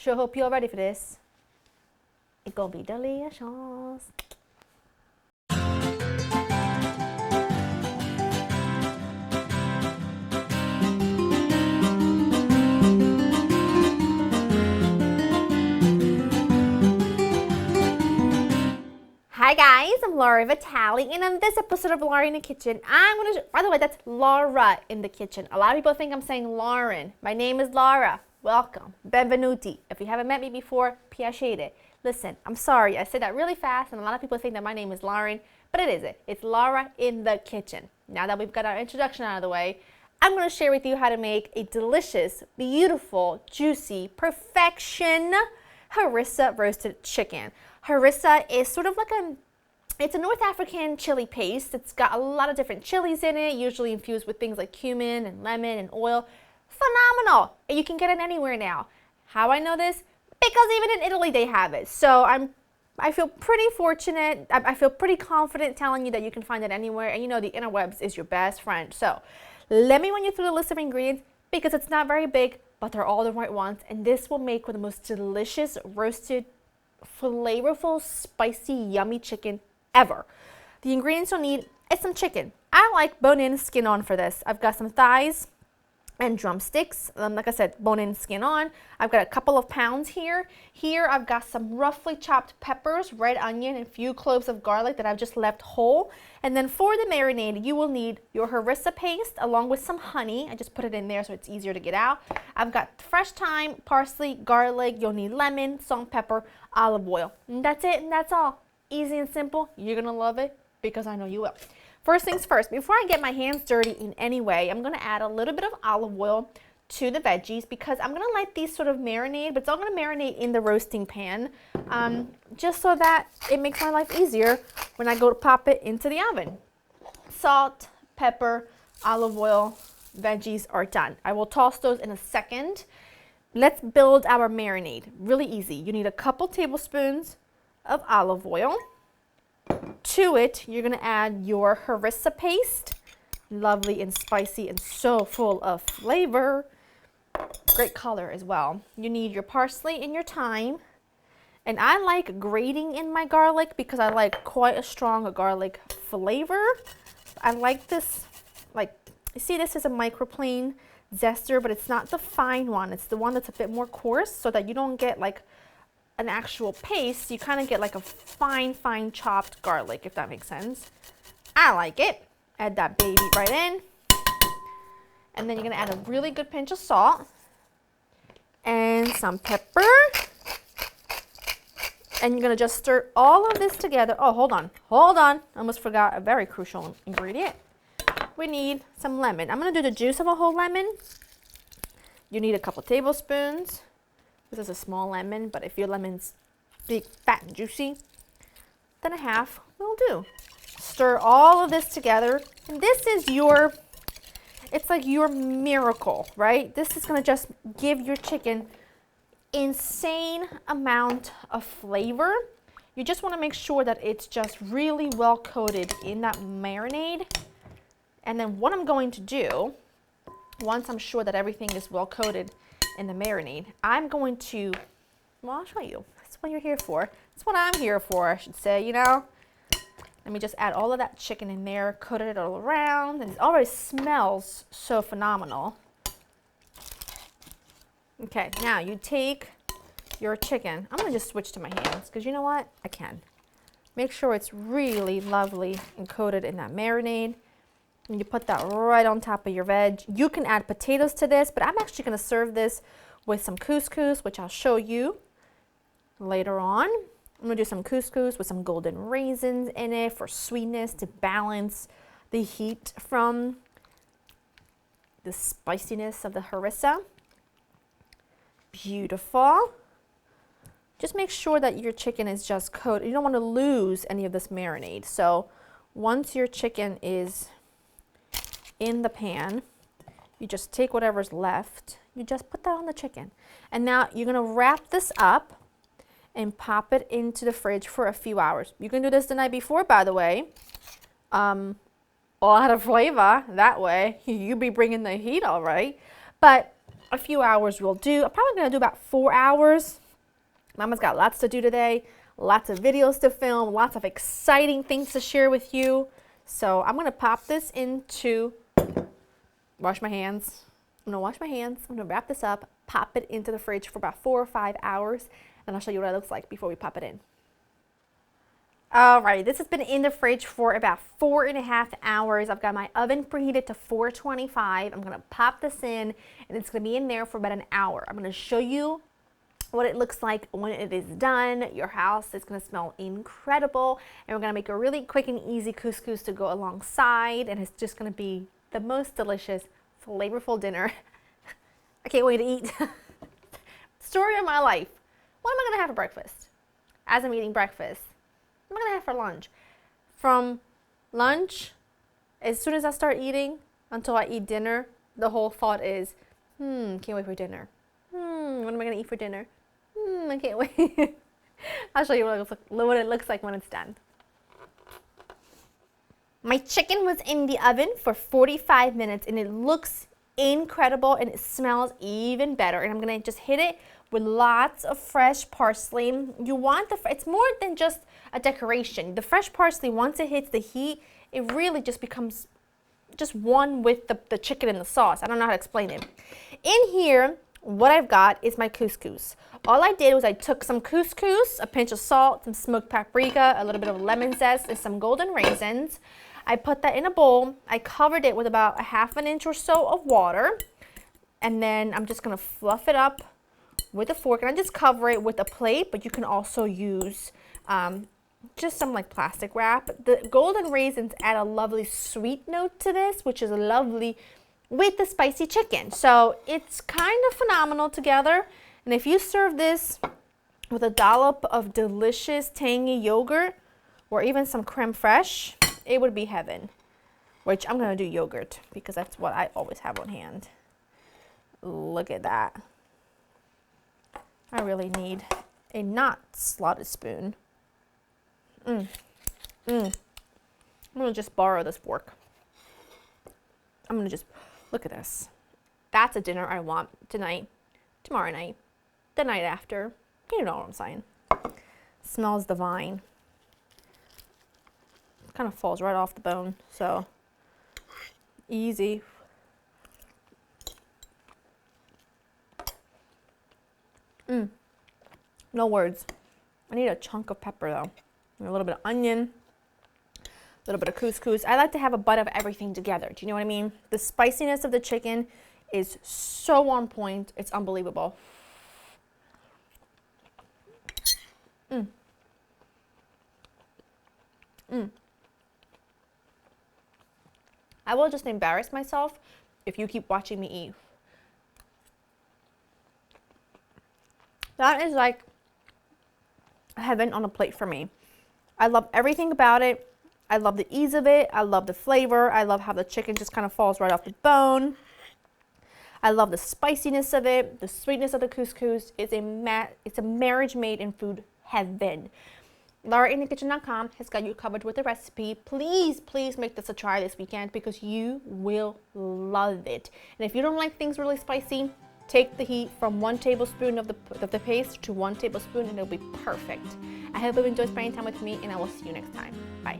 Sure hope you're ready for this. It's gonna be delicious. Hi guys, I'm Laura Vitale, and on this episode of Laura in the Kitchen, by the way, that's Laura in the Kitchen. A lot of people think I'm saying Lauren. My name is Laura. Welcome. Benvenuti. If you haven't met me before, piacere. Listen, I'm sorry, I said that really fast, and a lot of people think that my name is Lauren, but it isn't. It's Laura in the Kitchen. Now that we've got our introduction out of the way, I'm going to share with you how to make a delicious, beautiful, juicy, perfection harissa roasted chicken. Harissa is sort of like it's a North African chili paste. It's got a lot of different chilies in it, usually infused with things like cumin and lemon and oil. Phenomenal! And you can get it anywhere now. How I know this? Because even in Italy they have it. So I feel pretty fortunate. I feel pretty confident telling you that you can find it anywhere. And you know the interwebs is your best friend. So let me run you through the list of ingredients because it's not very big, but they're all the right ones. And this will make one of the most delicious roasted, flavorful, spicy, yummy chicken ever. The ingredients you'll need is some chicken. I like bone-in, skin-on for this. I've got some thighs and drumsticks. Like I said, bone-in, skin-on. I've got a couple of pounds here. Here I've got some roughly chopped peppers, red onion, and a few cloves of garlic that I've just left whole. And then for the marinade, you will need your harissa paste along with some honey. I just put it in there so it's easier to get out. I've got fresh thyme, parsley, garlic. You'll need lemon, salt, pepper, olive oil. And that's it, and that's all. Easy and simple. You're gonna love it because I know you will. First things first, before I get my hands dirty in any way, I'm gonna add a little bit of olive oil to the veggies because I'm gonna let these sort of marinate, but it's all gonna marinate in the roasting pan, just so that it makes my life easier when I go to pop it into the oven. Salt, pepper, olive oil, veggies are done. I will toss those in a second. Let's build our marinade. Really easy. You need a couple tablespoons of olive oil. To it, you're going to add your harissa paste. Lovely and spicy and so full of flavor. Great color as well. You need your parsley and your thyme. And I like grating in my garlic because I like quite a strong garlic flavor. I like this, like, you see this is a microplane zester, but it's not the fine one. It's the one that's a bit more coarse so that you don't get like an actual paste. You kind of get like a fine chopped garlic, if that makes sense. I like it. Add that baby right in. And then you're going to add a really good pinch of salt and some pepper. And you're going to just stir all of this together. Oh, hold on. I almost forgot a very crucial ingredient. We need some lemon. I'm going to do the juice of a whole lemon. You need a couple tablespoons. This is a small lemon, but if your lemon's big, fat, and juicy, then a half will do. Stir all of this together, and this is it's like your miracle, right? This is gonna just give your chicken insane amount of flavor. You just wanna make sure that it's just really well coated in that marinade. And then what I'm going to do, once I'm sure that everything is well coated in the marinade, I'm going to, well, I'll show you. That's what you're here for. That's what I'm here for, I should say, you know. Let me just add all of that chicken in there, coat it all around, and it already smells so phenomenal. Okay, now you take your chicken. I'm gonna just switch to my hands, because you know what? I can. Make sure it's really lovely and coated in that marinade. And you put that right on top of your veg. You can add potatoes to this, but I'm actually going to serve this with some couscous, which I'll show you later on. I'm going to do some couscous with some golden raisins in it for sweetness to balance the heat from the spiciness of the harissa. Beautiful. Just make sure that your chicken is just coated. You don't want to lose any of this marinade. So once your chicken is in the pan, you just take whatever's left, you just put that on the chicken. And now you're gonna wrap this up and pop it into the fridge for a few hours. You can do this the night before, by the way. A lot of flavor that way. You be bringing the heat all right. But a few hours will do. I'm probably gonna do about 4 hours. Mama's got lots to do today, lots of videos to film, lots of exciting things to share with you. So I'm gonna pop this into, wash my hands. I'm gonna wash my hands, I'm gonna wrap this up, pop it into the fridge for about 4 or 5 hours, and I'll show you what it looks like before we pop it in. Alrighty, this has been in the fridge for about 4.5 hours. I've got my oven preheated to 425. I'm gonna pop this in, and it's gonna be in there for about an hour. I'm gonna show you what it looks like when it is done. Your house is gonna smell incredible, and we're gonna make a really quick and easy couscous to go alongside, and it's just gonna be the most delicious, flavorful dinner. I can't wait to eat. Story of my life. What am I gonna have for breakfast? As I'm eating breakfast, what am I gonna have for lunch? From lunch, as soon as I start eating, until I eat dinner, the whole thought is, can't wait for dinner. What am I gonna eat for dinner? I can't wait. I'll show you what it looks like when it's done. My chicken was in the oven for 45 minutes, and it looks incredible, and it smells even better. And I'm gonna just hit it with lots of fresh parsley. You want it's more than just a decoration. The fresh parsley, once it hits the heat, it really just becomes just one with the chicken and the sauce. I don't know how to explain it. In here, what I've got is my couscous. All I did was I took some couscous, a pinch of salt, some smoked paprika, a little bit of lemon zest, and some golden raisins. I put that in a bowl. I covered it with about a ½ an inch or so of water. And then I'm just gonna fluff it up with a fork. And I just cover it with a plate, but you can also use just some like plastic wrap. The golden raisins add a lovely sweet note to this, which is lovely with the spicy chicken. So it's kind of phenomenal together. And if you serve this with a dollop of delicious tangy yogurt or even some creme fraiche, it would be heaven. Which I'm gonna do yogurt because that's what I always have on hand. Look at that. I really need a not slotted spoon. I'm gonna just borrow this fork. I'm gonna just, look at this. That's a dinner I want tonight, tomorrow night, the night after. You know what I'm saying. Smells divine. Kind of falls right off the bone, so easy. No words. I need a chunk of pepper though. And a little bit of onion, a little bit of couscous. I like to have a bite of everything together. Do you know what I mean? The spiciness of the chicken is so on point. It's unbelievable. I will just embarrass myself if you keep watching me eat. That is like heaven on a plate for me. I love everything about it. I love the ease of it. I love the flavor. I love how the chicken just kind of falls right off the bone. I love the spiciness of it, the sweetness of the couscous. It's a marriage made in food heaven. LauraInTheKitchen.com has got you covered with the recipe. Please, please make this a try this weekend because you will love it. And if you don't like things really spicy, take the heat from 1 tablespoon of the paste to 1 tablespoon and it'll be perfect. I hope you enjoyed spending time with me, and I will see you next time. Bye.